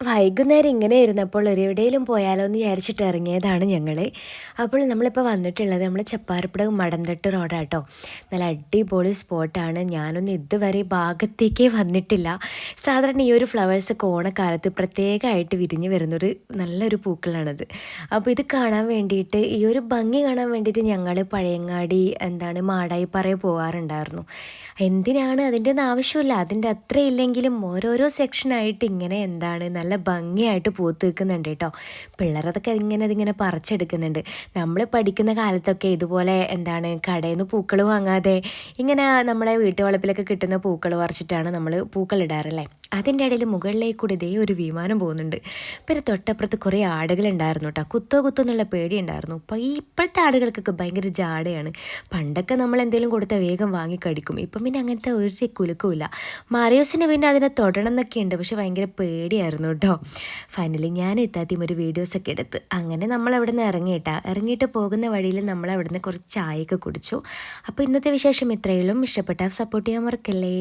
വൈകുന്നേരം ഇങ്ങനെ ഇരുന്നപ്പോൾ എവിടെയെങ്കിലും പോയാലോ എന്ന് വിചാരിച്ചിട്ട് ഇറങ്ങിയതാണ് ഞങ്ങൾ. അപ്പോൾ നമ്മളിപ്പോൾ വന്നിട്ടുള്ളത് നമ്മൾ ചപ്പാരപ്പടവ് മടന്തട്ട് റോഡാട്ടോ. നല്ല അടിപൊളി സ്പോട്ടാണ്. ഞാനൊന്നും ഇതുവരെ ഈ ഭാഗത്തേക്കേ വന്നിട്ടില്ല. സാധാരണ ഈ ഒരു ഫ്ലവേഴ്സൊക്കെ ഓണക്കാലത്ത് പ്രത്യേകമായിട്ട് വിരിഞ്ഞ് വരുന്നൊരു നല്ലൊരു പൂക്കളാണത്. അപ്പോൾ ഇത് കാണാൻ വേണ്ടിയിട്ട്, ഈ ഒരു ഭംഗി കാണാൻ വേണ്ടിയിട്ട് ഞങ്ങൾ പഴയങ്ങാടി മാടായിപ്പാറയിൽ പോകാറുണ്ടായിരുന്നു. എന്തിനാണ് അതിൻ്റെ ഒന്നും ആവശ്യമില്ല, അതിൻ്റെ അത്ര ഇല്ലെങ്കിലും ഓരോരോ സെക്ഷനായിട്ട് ഇങ്ങനെ നല്ല ഭംഗിയായിട്ട് പൂത്ത് നിൽക്കുന്നുണ്ട് കേട്ടോ. പിള്ളേരതൊക്കെ അതിങ്ങനെ പറിച്ചെടുക്കുന്നുണ്ട്. നമ്മൾ പഠിക്കുന്ന കാലത്തൊക്കെ ഇതുപോലെ കടയിൽ നിന്ന് പൂക്കൾ വാങ്ങാതെ ഇങ്ങനെ നമ്മുടെ വീട്ടുവളപ്പിലൊക്കെ കിട്ടുന്ന പൂക്കൾ പറിച്ചിട്ടാണ് നമ്മൾ പൂക്കളിടാറല്ലേ. അതിൻ്റെ ഇടയിൽ മുകളിലേക്ക് കൂടി ഇതേ ഒരു വിമാനം പോകുന്നുണ്ട്. പിന്നെ തൊട്ടപ്പുറത്ത് കുറേ ആടുകളുണ്ടായിരുന്നു കേട്ടോ. കുത്തോ എന്നുള്ള പേടി ഉണ്ടായിരുന്നു. അപ്പോൾ ഇപ്പോഴത്തെ ആടുകൾക്കൊക്കെ ഭയങ്കര ജാടയാണ്. പണ്ടൊക്കെ നമ്മൾ എന്തെങ്കിലും കൊടുത്താൽ വേഗം വാങ്ങിക്കടിക്കും. ഇപ്പം പിന്നെ അങ്ങനത്തെ ഒരു കുലുക്കുമില്ല. മറിയൂസിന് പിന്നെ അതിനെ തൊടണം എന്നൊക്കെ ഉണ്ട്, പക്ഷെ ഭയങ്കര പേടിയായിരുന്നു കേട്ടോ. ഫൈനലി ഞാൻ എത്താത്തിയും ഒരു വീഡിയോസൊക്കെ എടുത്ത് അങ്ങനെ നമ്മൾ അവിടെ നിന്ന് ഇറങ്ങിയിട്ട് പോകുന്ന വഴിയിൽ നമ്മൾ അവിടെ നിന്ന് കുറച്ച് ചായയൊക്കെ കുടിച്ചു. അപ്പോൾ ഇന്നത്തെ വിശേഷം ഇത്രയുള്ളൂ. ഇഷ്ടപ്പെട്ടാൽ സപ്പോർട്ട് ചെയ്യാൻ മറക്കല്ലേ.